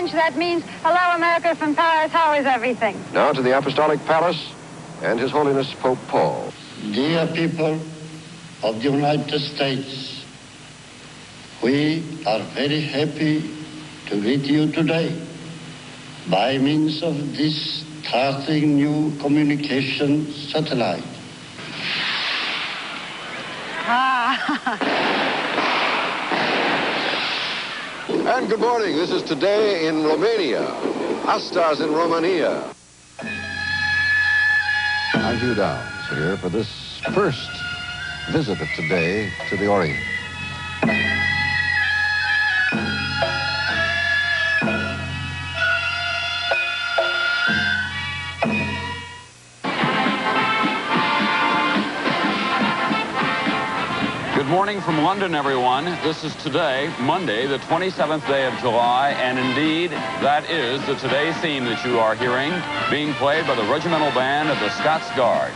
French, that means, hello, America from Paris, how is everything? Now to the Apostolic Palace and His Holiness Pope Paul. Dear people of the United States, we are very happy to greet you today by means of this starting new communication satellite. And good morning. This is Today in Romania. Astas in Romania. I'm Hugh Downs here for this first visit of Today to the Orient. Good morning from London, everyone. This is Today, Monday, the 27th day of July, and indeed, that is the Today theme that you are hearing, being played by the regimental band of the Scots Guard.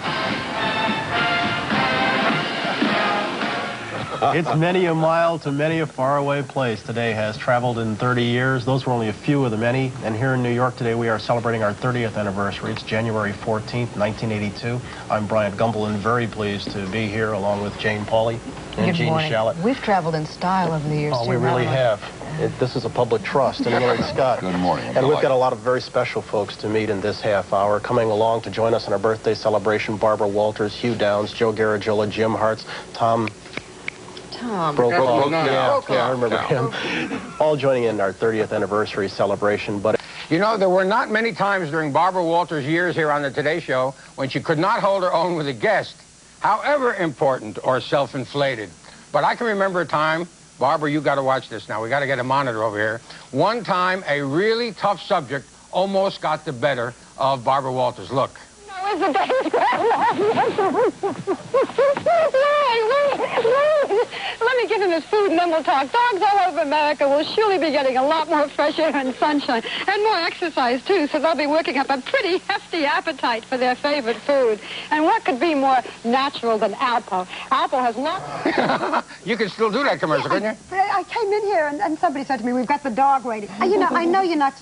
It's many a mile to many a faraway place. Today has traveled in 30 years. Those were only a few of the many. And here in New York today, we are celebrating our 30th anniversary. It's January 14th, 1982. I'm Bryant, Gumbel, and very pleased to be here along with Jane Pauley and Jean Shalit. We've traveled in style over the years, Oh, too, we really have. This is a public trust, and Willard Scott. Good morning. And we've got a lot of very special folks to meet in this half hour. Coming along to join us in our birthday celebration, Barbara Walters, Hugh Downs, Joe Garagiola, Jim Hartz, Tom Brokaw. Yeah, I remember him. All joining in our 30th anniversary celebration. But you know, there were not many times during Barbara Walters' years here on the Today Show when she could not hold her own with a guest, however important or self-inflated. But I can remember a time, Barbara, you got to watch this now. We got to get a monitor over here. One time, a really tough subject almost got the better of Barbara Walters. Look. No, it's a day's Let me give him his food and then we'll talk. Dogs all over America will surely be getting a lot more fresh air and sunshine and more exercise, too, so they'll be working up a pretty hefty appetite for their favorite food. And what could be more natural than Alpo? Alpo has lots... You can still do that commercial, couldn't you? I came in here and somebody said to me, we've got the dog waiting. You know, I know you're not...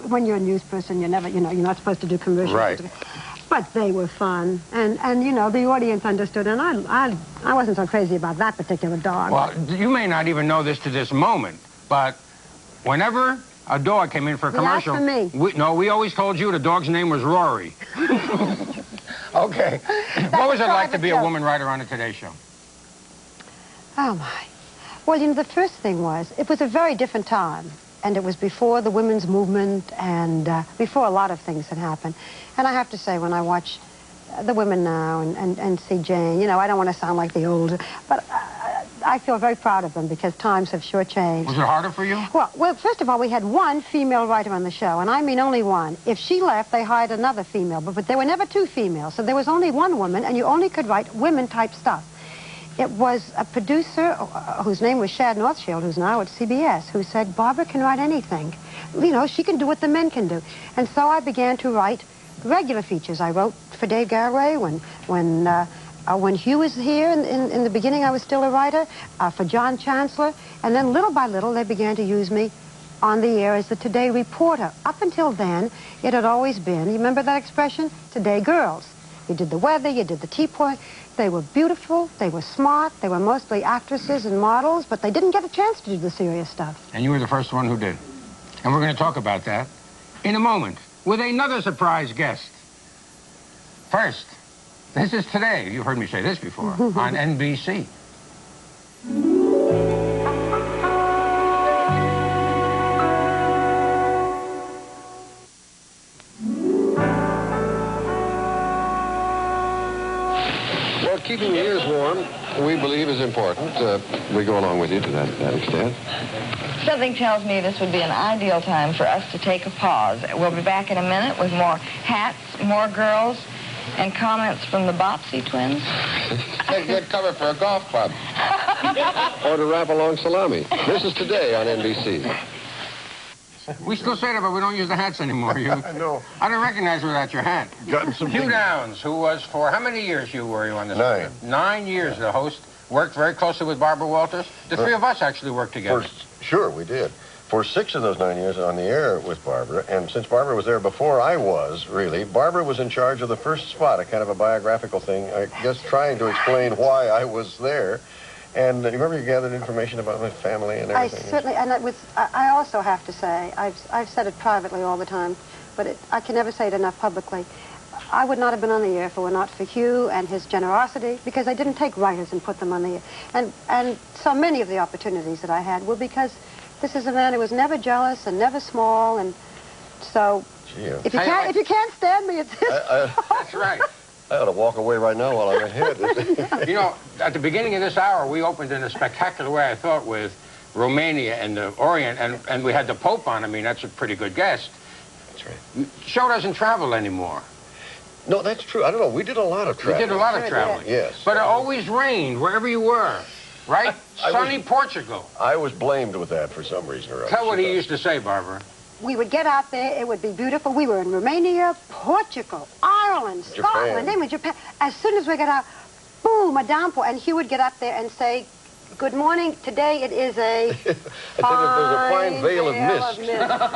When you're a news person, you're never, you're not supposed to do commercials. Right. But they were fun, and you know, the audience understood, and I wasn't so crazy about that particular dog. Well, you may not even know this to this moment, but whenever a dog came in for a commercial... That's for me. We always told you the dog's name was Rory. Okay. What was it like to be a woman writer on the Today Show? Oh, my. Well, you know, the first thing was, it was a very different time. And it was before the women's movement and before a lot of things had happened. And I have to say, when I watch the women now and see Jane, you know, I don't want to sound like the old, but I feel very proud of them because times have sure changed. Was it harder for you? Well, first of all, we had one female writer on the show, and I mean only one. If she left, they hired another female, but there were never two females, so there was only one woman, and you only could write women-type stuff. It was a producer whose name was Shad Northshield, who's now at CBS, who said, Barbara can write anything. You know, she can do what the men can do. And so I began to write regular features. I wrote for Dave Garroway when Hugh was here. In the beginning, I was still a writer, for John Chancellor. And then little by little, they began to use me on the air as the Today reporter. Up until then, it had always been, you remember that expression? Today girls. You did the weather, you did the teapot. They were beautiful, they were smart, they were mostly actresses and models, but they didn't get a chance to do the serious stuff. And you were the first one who did. And we're going to talk about that in a moment with another surprise guest. First, this is Today. You've heard me say this before, on NBC. Keeping your ears warm, we believe, is important. We go along with you to that extent. Something tells me this would be an ideal time for us to take a pause. We'll be back in a minute with more hats, more girls, and comments from the Bopsy twins. Take good cover for a golf club. Or to wrap along salami. This is Today on NBC. We still say that, but we don't use the hats anymore, Hugh. No. I don't recognize you without your hat. Gotten some Hugh Downs, who was for, how many years, Hugh, were you on this? 9. 9 years, the host. Worked very closely with Barbara Walters. The three of us actually worked together. Sure, we did. for 6 of those 9 years on the air with Barbara, and since Barbara was there before I was, really, Barbara was in charge of the first spot, a kind of a biographical thing, I guess trying to explain why I was there. And you remember you gathered information about my family and everything? I certainly, and it was, I also have to say, I've said it privately all the time, but I can never say it enough publicly. I would not have been on the air if it were not for Hugh and his generosity, because I didn't take writers and put them on the air. And so many of the opportunities that I had were because this is a man who was never jealous and never small, and so if you can't stand me, it's his fault. That's right. I ought to walk away right now while I'm ahead. You know, at the beginning of this hour, we opened in a spectacular way, I thought, with Romania and the Orient, and we had the Pope on. I mean, that's a pretty good guest. That's right. The show doesn't travel anymore. No, that's true. I don't know. We did a lot of traveling. We did a lot of traveling. Yes. But it always rained wherever you were, right? Sunny Portugal. I was blamed with that for some reason or other. Tell what he used to say, Barbara. We would get out there, it would be beautiful. We were in Romania, Portugal, Ireland, Scotland, even Japan. As soon as we got out, boom, a downpour. And Hugh would get up there and say, good morning, today it is a fine veil of mist.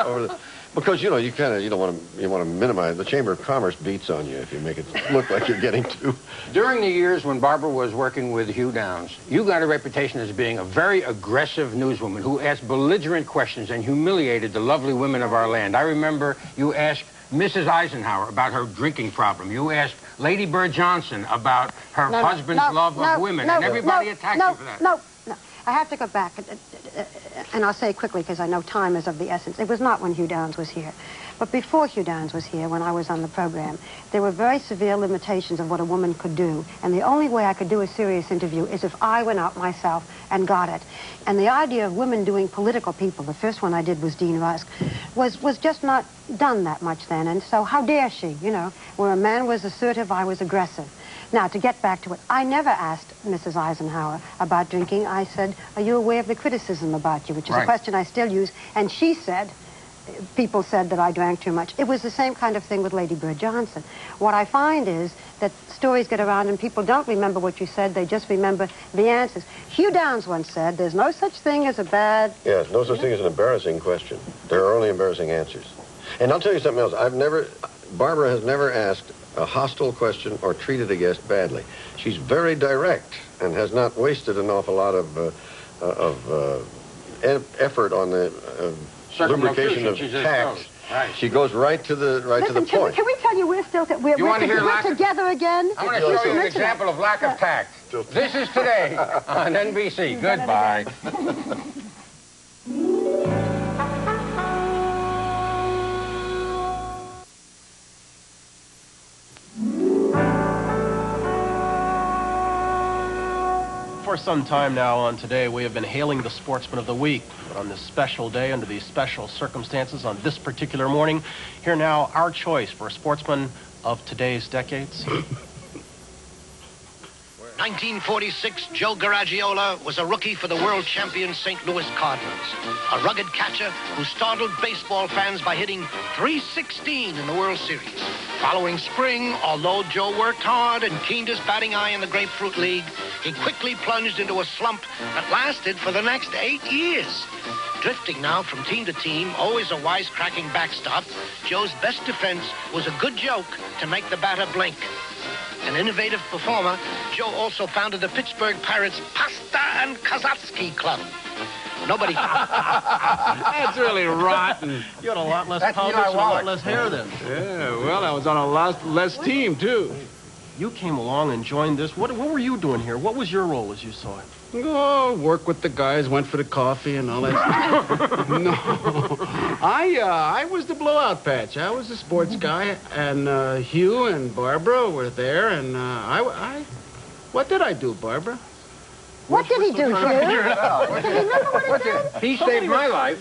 Over the, because, you know, you don't want to minimize. The Chamber of Commerce beats on you if you make it look like you're getting too. During the years when Barbara was working with Hugh Downs, you got a reputation as being a very aggressive newswoman who asked belligerent questions and humiliated the lovely women of our land. I remember you asked Mrs. Eisenhower about her drinking problem. You asked Lady Bird Johnson about her husband's love of women, and everybody attacked you for that. No. I have to go back, and I'll say it quickly because I know time is of the essence. It was not when Hugh Downs was here. But before Hugh Downs was here, when I was on the program, there were very severe limitations of what a woman could do. And the only way I could do a serious interview is if I went out myself and got it. And the idea of women doing political people, the first one I did was Dean Rusk, was just not done that much then. And so how dare she, you know? Where a man was assertive, I was aggressive. Now, to get back to it, I never asked Mrs. Eisenhower about drinking. I said, are you aware of the criticism about you, which is a question I still use. And she said, people said that I drank too much. It was the same kind of thing with Lady Bird Johnson. What I find is that stories get around and people don't remember what you said, they just remember the answers. Hugh Downs once said, there's no such thing as a bad... Yes, no such thing as an embarrassing question. There are only embarrassing answers. And I'll tell you something else. Barbara has never asked a hostile question or treated a guest badly. She's very direct and has not wasted an awful lot of effort on the lubrication of tact. Right. She goes right to the point. Can we tell you we're together again? I want to show you an example of lack of tact. This is Today on NBC. Goodbye. For some time now on Today, we have been hailing the Sportsman of the Week. But on this special day, under these special circumstances, on this particular morning, here now our choice for a sportsman of today's decades. 1946, Joe Garagiola was a rookie for the world champion St. Louis Cardinals. A rugged catcher who startled baseball fans by hitting .316 in the World Series. Following spring, although Joe worked hard and keened his batting eye in the Grapefruit League, he quickly plunged into a slump that lasted for the next 8 years. Drifting now from team to team, always a wisecracking backstop, Joe's best defense was a good joke to make the batter blink. An innovative performer, Joe also founded the Pittsburgh Pirates Pasta and Kazatsky Club. Nobody... That's really rotten. You had a lot less powder and a lot less hair then. Yeah, well, I was on a lot less team, too. You came along and joined this. What were you doing here? What was your role as you saw it? Oh, work with the guys, went for the coffee and all that stuff. No. I was the blowout patch. I was the sports guy, and Hugh and Barbara were there, and what did I do, Barbara? What did he do, Hugh? Can you remember what he did? He saved my life,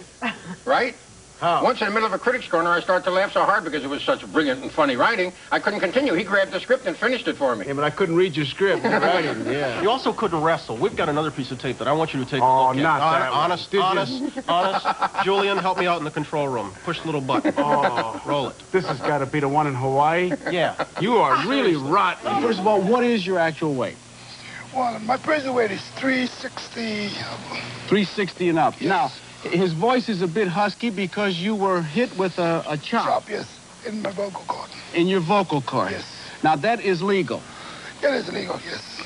right? How? Once in the middle of a critic's corner, I started to laugh so hard because it was such brilliant and funny writing, I couldn't continue. He grabbed the script and finished it for me. Yeah, but I couldn't read your script. Your writing, yeah. You also couldn't wrestle. We've got another piece of tape that I want you to take a look at. Not that Honest. Julian, help me out in the control room. Push the little button. Oh, roll it. This has got to be the one in Hawaii? Yeah. You are really rotten. First of all, what is your actual weight? Well, my present weight is 360. 360 and up. Yes. Now, His voice is a bit husky because you were hit with a chop. Chop, yes, in my vocal cord. In your vocal cord? Yes. Now, that is legal. It is legal, yes.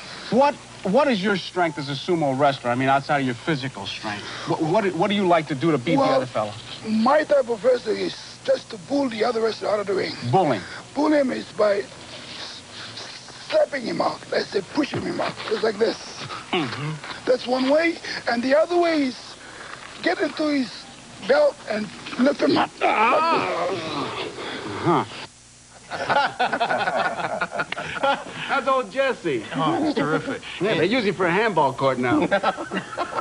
What is your strength as a sumo wrestler? I mean, outside of your physical strength. What do you like to do to beat the other fella? My type of wrestling is just to bull the other wrestler out of the ring. Bullying? Bull him is by slapping him out. Let's say pushing him out, just like this. Mm-hmm. That's one way. And the other way is get into his belt and lift him up. Uh-huh. That's old Jesse. Oh, it's terrific. Yeah, they use him for a handball court now.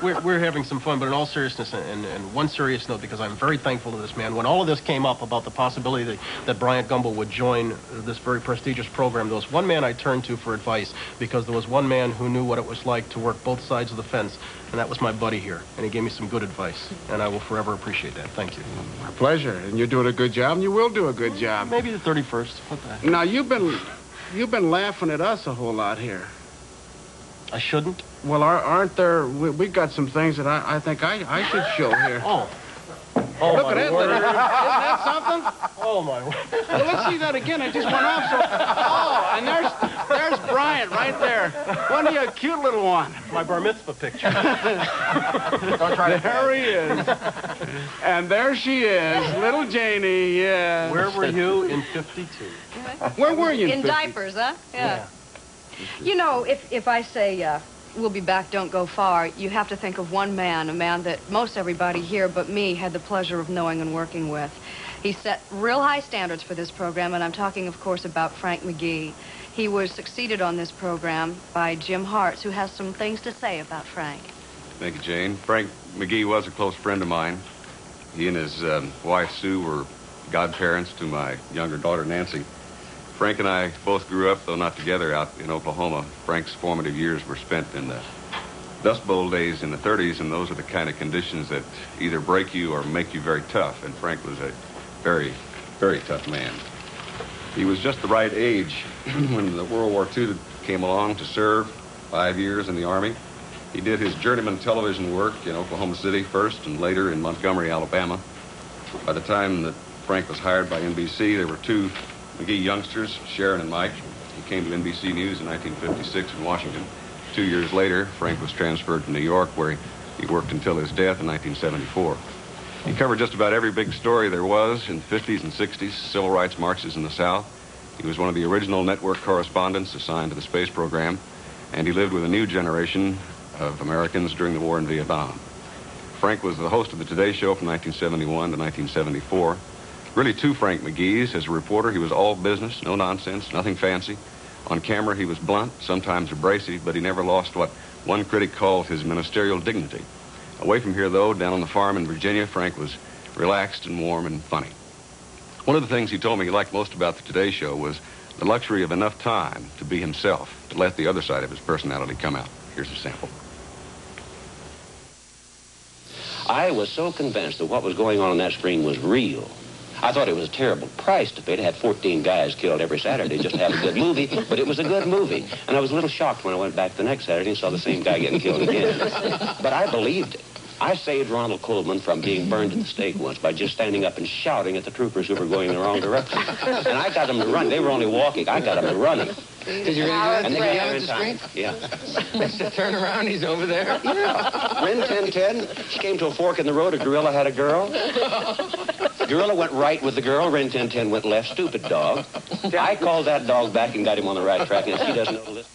We're having some fun, but in all seriousness, and one serious note, because I'm very thankful to this man. When all of this came up about the possibility that Bryant Gumbel would join this very prestigious program, there was one man I turned to for advice, because there was one man who knew what it was like to work both sides of the fence, and that was my buddy here. And he gave me some good advice, and I will forever appreciate that. Thank you. My pleasure. And you're doing a good job, and you will do a good job. Maybe the 31st. What the heck? Now, you've been laughing at us a whole lot here. I shouldn't? Well, aren't there... We got some things that I think I should show here. Oh, look my at that. word. Isn't that something? Oh, my word. Well, let's see that again. It just went off. Oh, and there's Bryant right there. Wasn't he a cute little one? My bar mitzvah picture. Don't try to. There he is. And there she is, little Janie, yeah. Where were you in 52? Where were you in diapers, huh? Yeah. You know, if I say we'll be back, don't go far, you have to think of one man, a man that most everybody here but me had the pleasure of knowing and working with. He set real high standards for this program, and I'm talking, of course, about Frank McGee. He was succeeded on this program by Jim Hartz, who has some things to say about Frank. Thank you, Jane. Frank McGee was a close friend of mine. He and his wife, Sue, were godparents to my younger daughter, Nancy. Frank and I both grew up, though not together, out in Oklahoma. Frank's formative years were spent in the Dust Bowl days in the 30s, and those are the kind of conditions that either break you or make you very tough, and Frank was a very, very tough man. He was just the right age when the World War II came along to serve 5 years in the Army. He did his journeyman television work in Oklahoma City first and later in Montgomery, Alabama. By the time that Frank was hired by NBC, there were two McGee youngsters, Sharon and Mike. He came to NBC News in 1956 in Washington. 2 years later, Frank was transferred to New York, where he worked until his death in 1974. He covered just about every big story there was in the 50s and 60s, civil rights marches in the South. He was one of the original network correspondents assigned to the space program, and he lived with a new generation of Americans during the war in Vietnam. Frank was the host of the Today Show from 1971 to 1974. Really two Frank McGees. As a reporter, he was all business, no nonsense, nothing fancy. On camera, he was blunt, sometimes abrasive, but he never lost what one critic called his ministerial dignity. Away from here, though, down on the farm in Virginia, Frank was relaxed and warm and funny. One of the things he told me he liked most about the Today Show was the luxury of enough time to be himself, to let the other side of his personality come out. Here's a sample. I was so convinced that what was going on that screen was real. I thought it was a terrible price to pay to have 14 guys killed every Saturday just to have a good movie, but it was a good movie. And I was a little shocked when I went back the next Saturday and saw the same guy getting killed again. But I believed it. I saved Ronald Coleman from being burned at the stake once by just standing up and shouting at the troopers who were going in the wrong direction. And I got them to run. They were only walking. I got them to running. Did you really do that? And they got there in time. Yeah. Turn around, he's over there. Yeah. Rin Tin Tin, she came to a fork in the road. A gorilla had a girl. The gorilla went right with the girl. Rin Tin Tin went left. Stupid dog. I called that dog back and got him on the right track, and she doesn't know to listen.